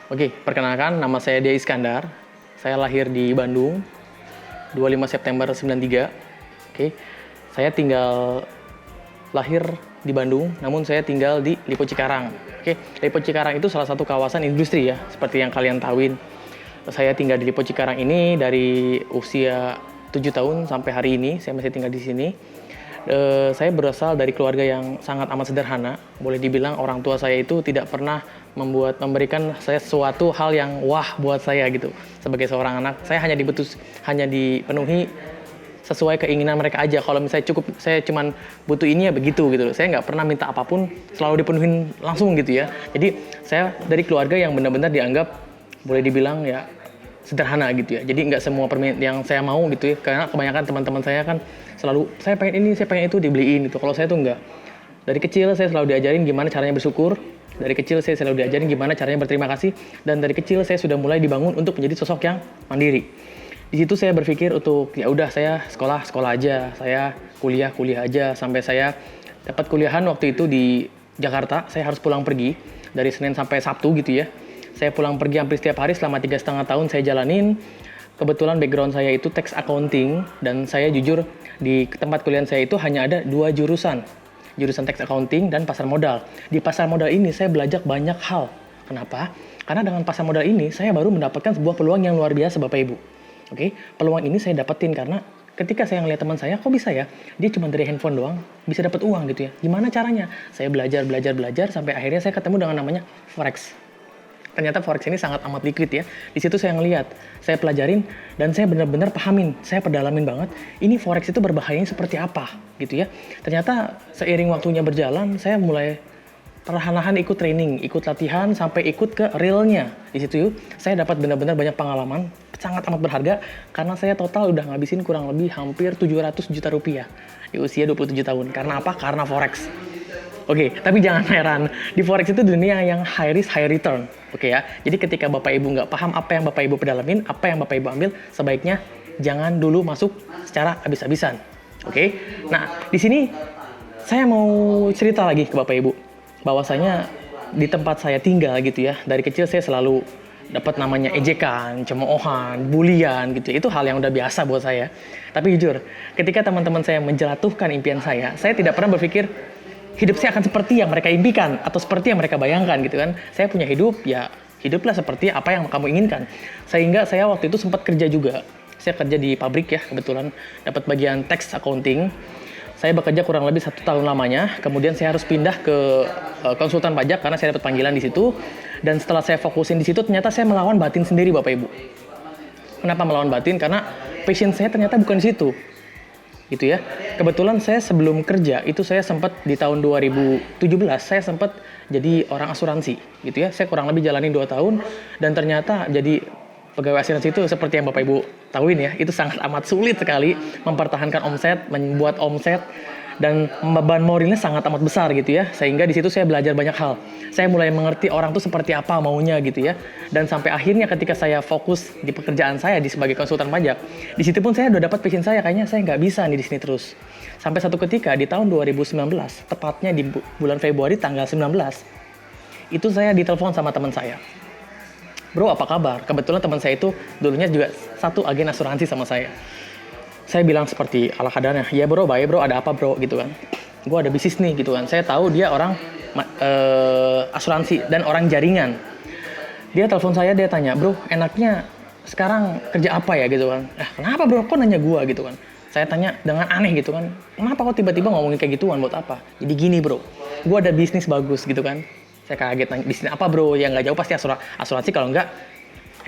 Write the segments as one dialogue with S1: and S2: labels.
S1: Oke, perkenalkan nama saya Dia Iskandar. Saya lahir di Bandung, 25 September 93. Oke, saya tinggal lahir di Bandung, namun saya tinggal di Lipo Cikarang. Oke, Lipo Cikarang itu salah satu kawasan industri ya, seperti yang kalian tahuin. Saya tinggal di Lipo Cikarang ini dari usia 7 tahun sampai hari ini, saya masih tinggal di sini. Saya berasal dari keluarga yang sangat amat sederhana. Boleh dibilang orang tua saya itu tidak pernah memberikan saya sesuatu hal yang wah buat saya gitu. Sebagai seorang anak, saya hanya dipenuhi sesuai keinginan mereka aja. Kalau misalnya cukup, saya cuman butuh ini ya begitu gitu. Saya nggak pernah minta apapun, selalu dipenuhin langsung gitu ya. Jadi saya dari keluarga yang benar-benar dianggap boleh dibilang ya sederhana gitu ya. Jadi nggak semua permintaan yang saya mau gitu ya. Karena kebanyakan teman-teman saya kan selalu saya pengen ini, saya pengen itu dibeliin gitu. Kalau saya tuh nggak. Dari kecil saya selalu diajarin gimana caranya bersyukur. Dari kecil saya selalu diajarin gimana caranya berterima kasih. Dan dari kecil saya sudah mulai dibangun untuk menjadi sosok yang mandiri. Di situ saya berpikir untuk ya udah saya sekolah aja, saya kuliah aja sampai saya dapat kuliahan waktu itu di Jakarta. Saya harus pulang pergi dari Senin sampai Sabtu gitu ya. Saya pulang pergi hampir setiap hari selama 3,5 tahun saya jalanin. Kebetulan background saya itu tax accounting dan saya jujur di tempat kuliah saya itu hanya ada 2 jurusan tax accounting dan pasar modal. Di pasar modal ini saya belajar banyak hal. Kenapa? Karena dengan pasar modal ini saya baru mendapatkan sebuah peluang yang luar biasa Bapak Ibu. Oke, peluang ini saya dapetin karena ketika saya ngeliat teman saya, kok bisa ya? Dia cuma dari handphone doang bisa dapat uang gitu ya. Gimana caranya? Saya belajar sampai akhirnya saya ketemu dengan namanya Forex. Ternyata Forex ini sangat amat liquid ya. Di situ saya ngeliat, saya pelajarin dan saya benar-benar pahamin, saya perdalamin banget. Ini Forex itu berbahayanya seperti apa gitu ya. Ternyata seiring waktunya berjalan, saya mulai perlahan-lahan ikut training, ikut latihan, sampai ikut ke realnya. Di situ saya dapat benar-benar banyak pengalaman, sangat amat berharga, karena saya total udah ngabisin kurang lebih hampir 700 juta rupiah di usia 27 tahun. Karena apa? Karena Forex. Oke, tapi jangan heran, di Forex itu dunia yang high risk, high return. Oke ya, jadi ketika Bapak Ibu nggak paham apa yang Bapak Ibu pedalamin, apa yang Bapak Ibu ambil, sebaiknya jangan dulu masuk secara habis-habisan. Oke, nah di sini saya mau cerita lagi ke Bapak Ibu, bahwasanya di tempat saya tinggal gitu ya, dari kecil saya selalu dapat namanya ejekan, cemoohan, bulian gitu. Itu hal yang udah biasa buat saya. Tapi jujur, ketika teman-teman saya menjatuhkan impian saya tidak pernah berpikir hidup saya akan seperti yang mereka impikan atau seperti yang mereka bayangkan gitu kan. Saya punya hidup, ya hiduplah seperti apa yang kamu inginkan. Sehingga saya waktu itu sempat kerja juga. Saya kerja di pabrik ya, kebetulan dapat bagian tax accounting. Saya bekerja kurang lebih 1 tahun lamanya, kemudian saya harus pindah ke konsultan pajak karena saya dapat panggilan di situ. Dan setelah saya fokusin di situ, ternyata saya melawan batin sendiri Bapak Ibu. Kenapa melawan batin? Karena passion saya ternyata bukan di situ. Gitu ya. Kebetulan saya sebelum kerja itu saya sempat di tahun 2017 saya sempat jadi orang asuransi gitu ya. Saya kurang lebih jalanin 2 tahun dan ternyata jadi pegawai asuransi itu seperti yang Bapak Ibu tahuin ya, itu sangat amat sulit sekali mempertahankan omset, membuat omset, dan beban moralnya sangat amat besar gitu ya. Sehingga di situ saya belajar banyak hal. Saya mulai mengerti orang tuh seperti apa maunya gitu ya. Dan sampai akhirnya ketika saya fokus di pekerjaan saya sebagai konsultan pajak, di situ pun saya udah dapat passion saya, kayaknya saya nggak bisa nih di sini terus. Sampai satu ketika di tahun 2019, tepatnya di bulan Februari tanggal 19, itu saya ditelepon sama teman saya. Bro, apa kabar? Kebetulan teman saya itu dulunya juga satu agen asuransi sama saya. Saya bilang seperti ala kadarnya, ya bro, baik bro, ada apa bro gitu kan. Gue ada bisnis nih gitu kan. Saya tahu dia orang asuransi dan orang jaringan. Dia telepon saya, dia tanya, bro enaknya sekarang kerja apa ya gitu kan. Kenapa bro, kok nanya gue gitu kan. Saya tanya dengan aneh gitu kan, kenapa kok tiba-tiba ngomongin kayak gituan, buat apa? Jadi gini bro, gue ada bisnis bagus gitu kan. Saya kaget nanya, bisnis apa bro? Ya nggak jauh pasti asuransi, kalau nggak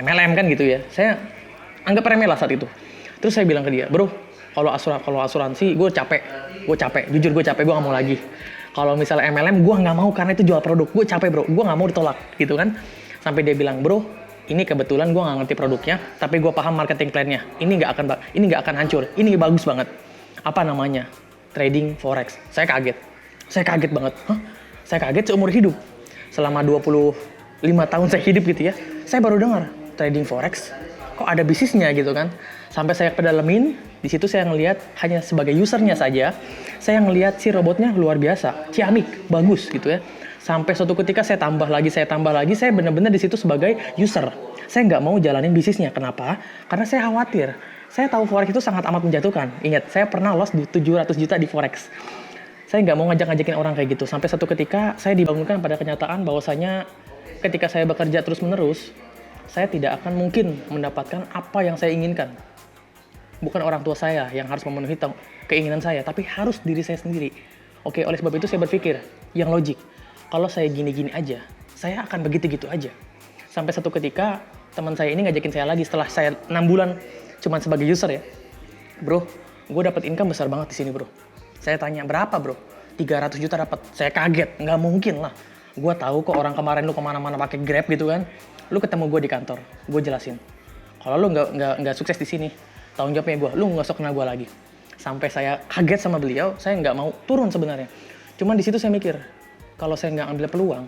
S1: MLM kan gitu ya. Saya anggap remeh lah saat itu. Terus saya bilang ke dia, bro, kalau asuransi gue capek, jujur gue capek, gue nggak mau lagi. Kalau misalnya MLM gue nggak mau karena itu jual produk, gue capek bro, gue nggak mau ditolak gitu kan. Sampai dia bilang, bro, ini kebetulan gue nggak ngerti produknya, tapi gue paham marketing plan-nya. Ini nggak akan hancur, ini bagus banget. Apa namanya? Trading Forex. Saya kaget banget. Saya kaget seumur hidup. Selama 25 tahun saya hidup gitu ya, saya baru dengar trading Forex. Kok ada bisnisnya gitu kan. Sampai saya pedalamin, di situ saya ngelihat hanya sebagai usernya saja, saya ngelihat si robotnya luar biasa, ciamik, bagus gitu ya. Sampai suatu ketika saya tambah lagi, saya benar-benar di situ sebagai user. Saya nggak mau jalanin bisnisnya. Kenapa? Karena saya khawatir. Saya tahu forex itu sangat amat menjatuhkan. Ingat, saya pernah loss di 700 juta di forex. Saya nggak mau ngajak-ngajakin orang kayak gitu. Sampai satu ketika saya dibangunkan pada kenyataan bahwasanya ketika saya bekerja terus-menerus, saya tidak akan mungkin mendapatkan apa yang saya inginkan. Bukan orang tua saya yang harus memenuhi keinginan saya, tapi harus diri saya sendiri. Oke, oleh sebab itu saya berpikir yang logik. Kalau saya gini-gini aja, saya akan begitu-gitu aja. Sampai satu ketika teman saya ini ngajakin saya lagi setelah saya 6 bulan cuman sebagai user ya. Bro, gue dapat income besar banget di sini bro. Saya tanya, berapa bro? 300 juta dapat. Saya kaget, nggak mungkin lah. Gue tahu kok orang kemarin lu kemana-mana pakai Grab gitu kan. Lu ketemu gue di kantor, gue jelasin. Kalau lu nggak sukses di sini, tanggung jawabnya gue, lu nggak usah kena gue lagi. Sampai saya kaget sama beliau, saya nggak mau turun sebenarnya. Cuman di situ saya mikir, kalau saya nggak ambil peluang,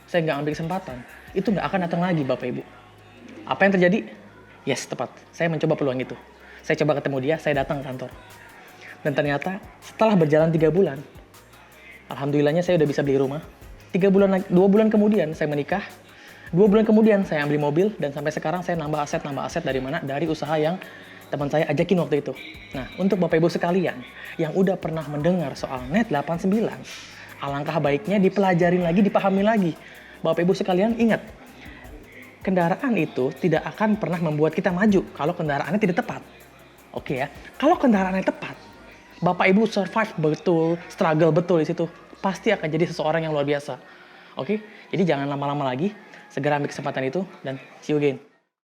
S1: saya nggak ambil kesempatan, itu nggak akan datang lagi Bapak Ibu. Apa yang terjadi? Yes, tepat. Saya mencoba peluang itu. Saya coba ketemu dia, saya datang ke kantor. Dan ternyata setelah berjalan 3 bulan, alhamdulillahnya saya udah bisa beli rumah. 2 bulan kemudian saya menikah. 2 bulan kemudian saya ambil mobil dan sampai sekarang saya nambah aset dari mana? Dari usaha yang teman saya ajakin waktu itu. Nah, untuk Bapak Ibu sekalian yang udah pernah mendengar soal Net 89, alangkah baiknya dipelajarin lagi, dipahami lagi. Bapak Ibu sekalian ingat, kendaraan itu tidak akan pernah membuat kita maju kalau kendaraannya tidak tepat. Oke ya, kalau kendaraannya tepat, Bapak Ibu survive betul, struggle betul di situ, pasti akan jadi seseorang yang luar biasa. Oke, jadi jangan lama-lama lagi, segera ambil kesempatan itu dan see you again.